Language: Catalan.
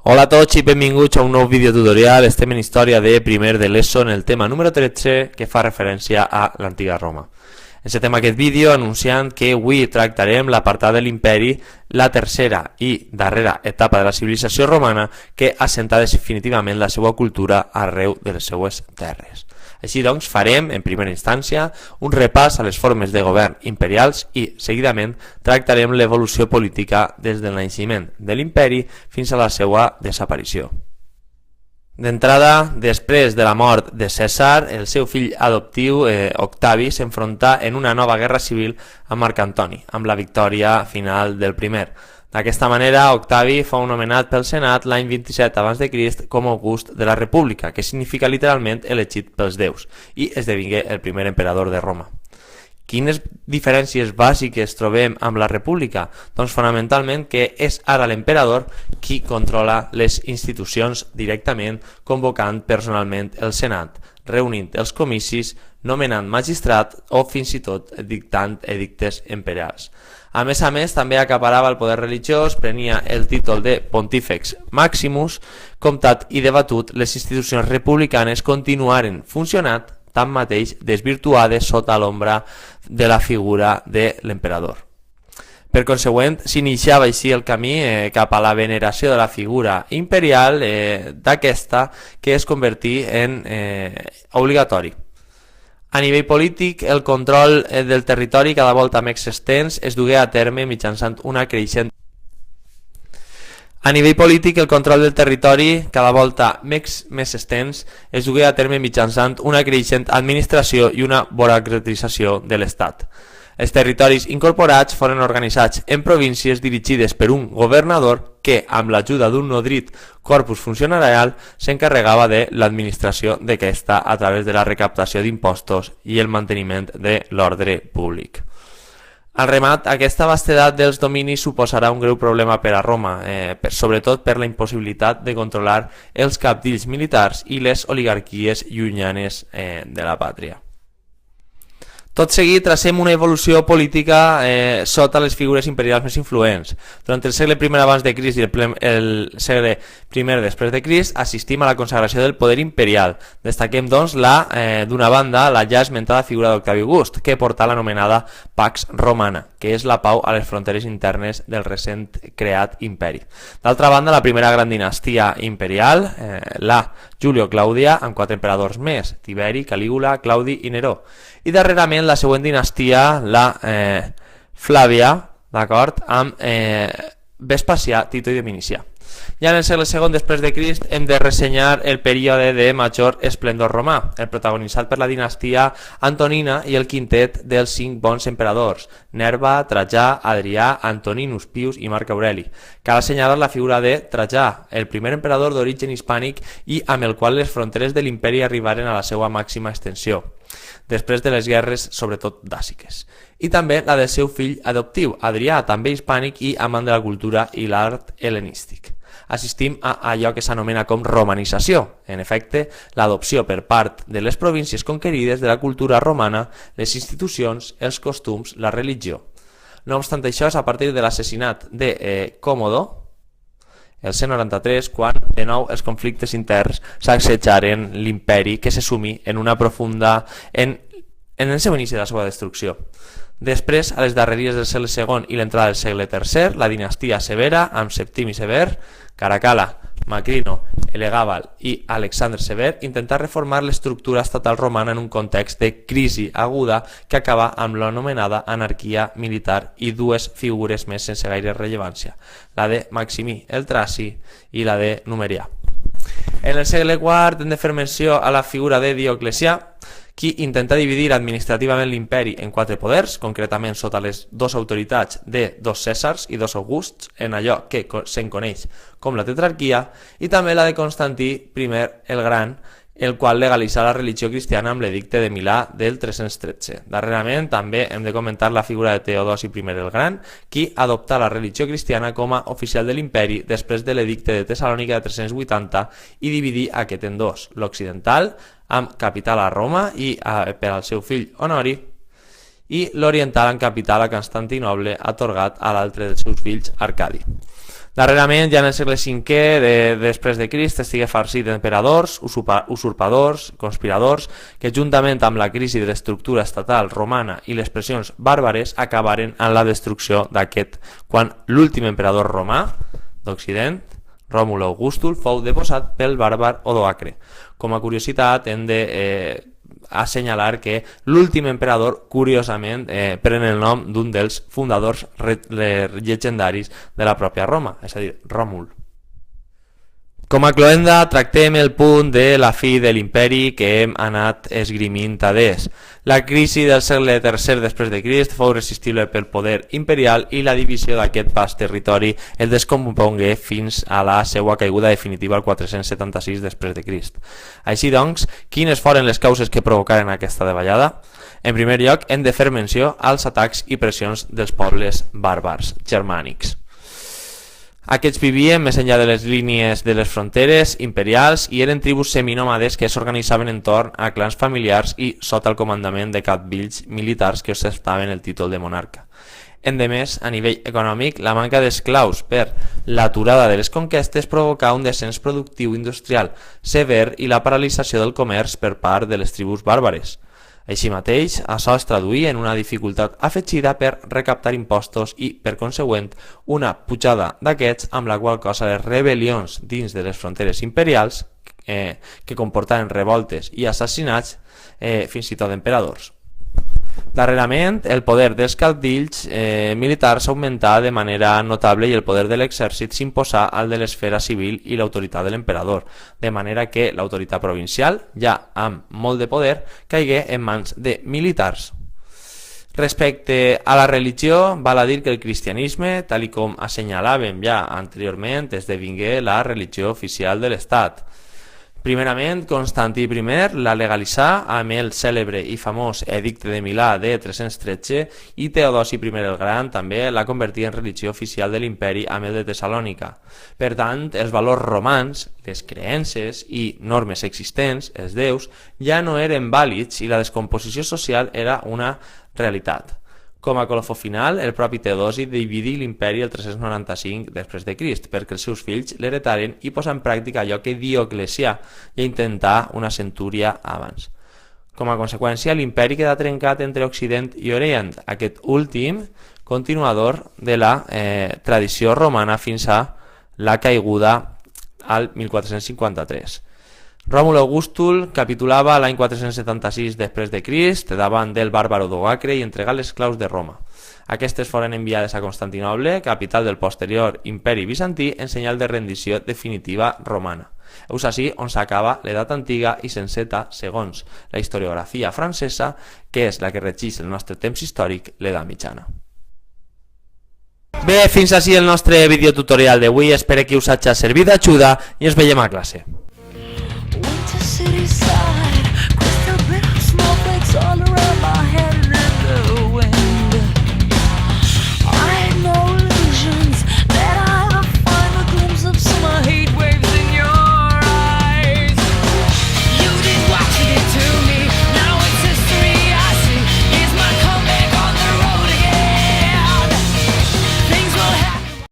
Hola a tots i benvinguts a un nou videotutorial. Estem en història de primer de l'ESO en el tema número 13 que fa referència a l'antiga Roma. Encetem aquest vídeo anunciant que avui tractarem l'apartat de l'imperi, la tercera i darrera etapa de la civilització romana que assenta definitivament la seva cultura arreu de les seues terres. Així doncs, farem, en primera instància, un repàs a les formes de govern imperials i, seguidament, tractarem l'evolució política des del naixement de l'imperi fins a la seva desaparició. D'entrada, després de la mort de Cèsar, el seu fill adoptiu, Octavi, s'enfronta en una nova guerra civil amb Marc Antoni, amb la victòria final del primer. D'aquesta manera, Octavi fou nomenat pel Senat l'any 27 a.C. com August de la República, que significa literalment elegit pels déus, i esdevingué el primer emperador de Roma. Quines diferències bàsiques trobem amb la República? Doncs fonamentalment que és ara l'emperador qui controla les institucions directament, convocant personalment el Senat, reunint els comicis, nomenant magistrat o fins i tot dictant edictes imperials. A més, també acaparava el poder religiós, prenia el títol de Pontífex Maximus, comptat i debatut, les institucions republicanes continuaren funcionant, tanmateix desvirtuades sota l'ombra de la figura de l'emperador. Per consegüent, s'iniciava així el camí cap a la veneració de la figura imperial d'aquesta, que es convertí en obligatori. A nivell polític, el control del territori cada volta més extens es dugué a terme mitjançant una creixent administració i una burocratització de l'Estat. Els territoris incorporats foren organitzats en províncies dirigides per un governador que, amb l'ajuda d'un nodrit corpus funcionarial, s'encarregava de l'administració d'aquesta a través de la recaptació d'impostos i el manteniment de l'ordre públic. Al remat, aquesta vastedat dels dominis suposarà un greu problema per a Roma, sobretot per la impossibilitat de controlar els cabdills militars i les oligarquies llunyanes de la pàtria. Tot seguit tracem una evolució política sota les figures imperials més influents. Durant el segle I abans de Crist i el segle I després de Crist assistim a la consagració del poder imperial. Destaquem, doncs, d'una banda, la ja esmentada figura d'Octavi August, que porta l'anomenada Pax Romana, que és la pau a les fronteres internes del recent creat imperi. D'altra banda, la primera gran dinastia imperial, la Julio-Clàudia, amb 4 emperadors més, Tiberi, Calígula, Claudi i Neró. I darrerament la següent dinastia, la Flàvia, d'acord, amb Vespasià, Tito i Dominicià. Ja en el segle II després de Crist hem de ressenyar el període de major esplendor romà, el protagonitzat per la dinastia Antonina i el quintet dels 5 bons emperadors, Nerva, Trajà, Adrià, Antoninus Pius i Marc Aureli. Cal assenyalar la figura de Trajà, el primer emperador d'origen hispànic i amb el qual les fronteres de l'imperi arribaren a la seva màxima extensió, després de les guerres, sobretot dàciques. I també la del seu fill adoptiu, Adrià, també hispànic i amant de la cultura i l'art hel·lenístic. Assistim a allò que s'anomena com romanització, en efecte, l'adopció per part de les províncies conquerides de la cultura romana, les institucions, els costums, la religió. No obstant això, és a partir de l'assassinat de Còmodo, el 193, quan de nou els conflictes interns sacsejaren l'imperi, que se sumí en una profunda en el seu inici de la seva destrucció. Després, a les darreries del segle II i l'entrada del segle III, la dinastia Severa, amb Septimi Sever, Caracalla, Macrino, Elegàbal i Alexandre Sever, intentà reformar l'estructura estatal romana en un context de crisi aguda que acaba amb l'anomenada anarquia militar i 2 figures més sense gaire rellevància, la de Maximí el Traci i la de Numerià. En el segle IV hem de fer menció a la figura de Dioclecià, qui intenta dividir administrativament l'imperi en 4 poders, concretament sota les 2 autoritats de 2 Cèsars i 2 Augusts, en allò que se'n coneix com la tetrarquia, i també la de Constantí I el Gran, el qual legalitzà la religió cristiana amb l'edicte de Milà del 313. Darrerament també hem de comentar la figura de Teodosi I el Gran, qui adoptà la religió cristiana com a oficial de l'imperi després de l'edicte de Tessalònica de 380 i dividí aquest en 2, l'occidental, amb capital a Roma i per al seu fill Honori, i l'oriental amb capital a Constantinoble, atorgat a l'altre dels seus fills, Arcadi. Darrerament, ja en el segle V després de Crist, estigué farcit d'emperadors, usurpadors, conspiradors, que juntament amb la crisi de l'estructura estatal romana i les pressions bàrbares acabaren en la destrucció d'aquest, quan l'últim emperador romà d'Occident, Ròmul Augustul, fou deposat pel bàrbar Odoacre. Com a curiositat hem de assenyalar que l'últim emperador, curiosament, pren el nom d'un dels fundadors llegendaris de la pròpia Roma, és a dir, Ròmul. Com a cloenda, tractem el punt de la fi de l'imperi que hem anat esgrimint adés. La crisi del segle III després de Crist fou irresistible pel poder imperial i la divisió d'aquest vast territori el descompongué fins a la seva caiguda definitiva al 476 després de Crist. Així doncs, quines foren les causes que provocaren aquesta davallada? En primer lloc, hem de fer menció als atacs i pressions dels pobles bàrbars germànics. Aquests vivien més enllà de les línies de les fronteres imperials i eren tribus seminòmades que s'organitzaven entorn a clans familiars i sota el comandament de cabdills militars que ostentaven el títol de monarca. Endemés, a nivell econòmic, la manca d'esclaus per l'aturada de les conquestes provocà un descens productiu industrial sever i la paralització del comerç per part de les tribus bàrbares. Així mateix, això es traduïa en una dificultat afegida per recaptar impostos i, per consegüent, una pujada d'aquests amb la qual cosa les rebel·lions dins de les fronteres imperials que comportaven revoltes i assassinats fins i tot d'emperadors. Darrerament, el poder dels cabdills militars augmentà de manera notable i el poder de l'exèrcit s'imposà al de l'esfera civil i l'autoritat de l'emperador, de manera que l'autoritat provincial, ja amb molt de poder, caigué en mans de militars. Respecte a la religió, val a dir que el cristianisme, tal com assenyalàvem ja anteriorment, esdevingué la religió oficial de l'Estat. Primerament, Constantí I la legalitzà amb el cèlebre i famós Edicte de Milà de 313 i Teodosi I el Gran també la convertí en religió oficial de l'imperi amb el de Tessalònica. Per tant, els valors romans, les creences i normes existents, els déus, ja no eren vàlids i la descomposició social era una realitat. Com a colofó final, el propi Teodosi dividí l'imperi el 395 després de Crist perquè els seus fills l'heretaren i posà en pràctica allò que Dioclecià ja intentà una centúria abans. Com a conseqüència, l'imperi quedà trencat entre Occident i Orient, aquest últim continuador de la tradició romana fins a la caiguda al 1453. Ròmul Augustul capitulava l'any 476 després de Crist davant del bàrbar Odoacre i entregà les claus de Roma. Aquestes foren enviades a Constantinoble, capital del posterior imperi bizantí, en senyal de rendició definitiva romana. És així on s'acaba l'edat antiga i s'enceta, segons la historiografia francesa, que és la que regeix el nostre temps històric, l'edat mitjana. Bé, fins així el nostre videotutorial d'avui, espero que us hagi servit d'ajuda i ens veiem a classe. City side, crystal bit of snowflakes all